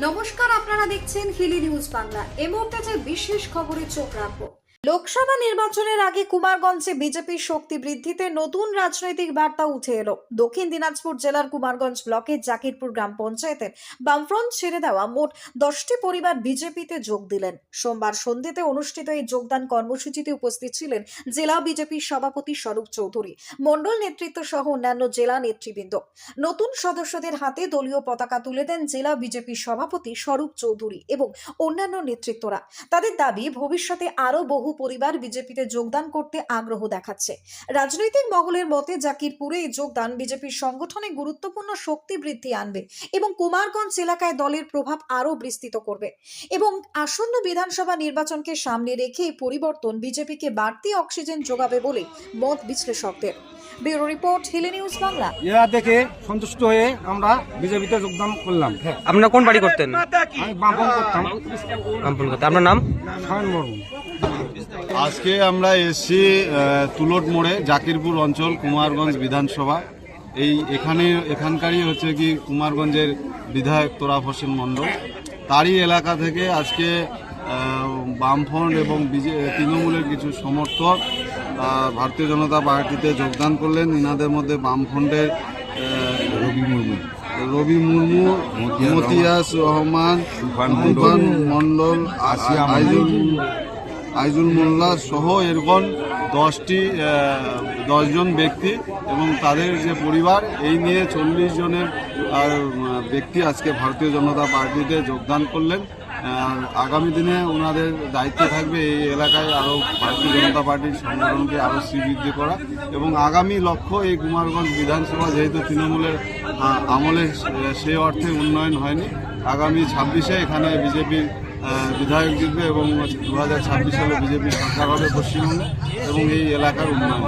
নমস্কার, আপনারা দেখছেন হিলি নিউজ বাংলা। এই মুহূর্তে যে বিশেষ খবরে চোখ রাখবো। লোকসভা নির্বাচনের আগে কুমারগঞ্জে বিজেপির শক্তি বৃদ্ধিতে নতুন রাজনৈতিক বার্তা উঠে এলো। দক্ষিণ দিনাজপুর জেলার কুমারগঞ্জ ব্লকের জাকিরপুর গ্রাম পঞ্চায়েতের বামফ্রন্ট ছেড়ে দেওয়া মোট 10টি পরিবার বিজেপিতে যোগ দিলেন। সোমবার সন্ধ্যেতে অনুষ্ঠিত এই যোগদান কর্মসূচিতে উপস্থিত ছিলেন জেলা বিজেপির সভাপতি স্বরূপ চৌধুরী, মণ্ডল নেতৃত্ব সহ অন্যান্য জেলা নেতৃবৃন্দ। নতুন সদস্যদের হাতে দলীয় পতাকা তুলে দেন জেলা বিজেপির সভাপতি স্বরূপ চৌধুরী এবং অন্যান্য নেতৃত্বরা। তাদের দাবি, ভবিষ্যতে আরো বহু পরিবার বিজেপিতে যোগদান করতে আগ্রহ দেখাচ্ছে। রাজনৈতিক মহলের মতে জাকিরপুরে এই যোগদান বিজেপির সংগঠনে গুরুত্বপূর্ণ শক্তি বৃদ্ধি আনবে এবং কুমারগঞ্জ এলাকায় দলের প্রভাব আরো বিস্তৃত করবে এবং আসন্ন বিধানসভা নির্বাচনকে সামনে রেখে এই পরিবর্তন বিজেপিকে বাড়তি অক্সিজেন যোগাবে বলে মত বিশ্লেষকদের। Bureau report, Hili news Bangla. এরা দেখে সন্তুষ্ট হয়ে আমরা বিজেপিতে যোগদান করলাম। আপনারা কোন বাড়ি করতেন? আমি বামপন করতাম। বামপন করতেন। আপনার নাম? সায়ন মুর্মু। আজকে আমরা এসেছি তুলট মোড়ে, জাকিরপুর অঞ্চল, কুমারগঞ্জ বিধানসভা। এখানকারই হচ্ছে কি কুমারগঞ্জের বিধায়ক তোরাব হোসেন মণ্ডল, তারই এলাকা থেকে আজকে বামফ্রন্ট এবং তৃণমূলের কিছু সমর্থক ভারতীয় জনতা পার্টিতে যোগদান করলেন। ইনাদের মধ্যে বামফ্রন্টের রবি মুর্মু, মতিয়াস রহমান, তুফান মণ্ডল, আইজুল মোল্লা সহ এরকম 10 জন ব্যক্তি এবং তাদের যে পরিবার, এই নিয়ে 40 জনের ব্যক্তি আজকে ভারতীয় জনতা পার্টিতে যোগদান করলেন। আগামী দিনে ওনাদের দায়িত্ব থাকবে এই এলাকায় আরও ভারতীয় জনতা পার্টির সংগঠনকে আরও শ্রীবৃদ্ধি করা এবং আগামী লক্ষ্য এই কুমারগঞ্জ বিধানসভা, যেহেতু তৃণমূলের আমলে সেই অর্থে উন্নয়ন হয়নি, আগামী 26-এ এখানে বিজেপির বিধায়ক জিতবে এবং 2026 সালে বিজেপির সরকার হবে পশ্চিমবঙ্গে এবং এই এলাকার উন্নয়ন।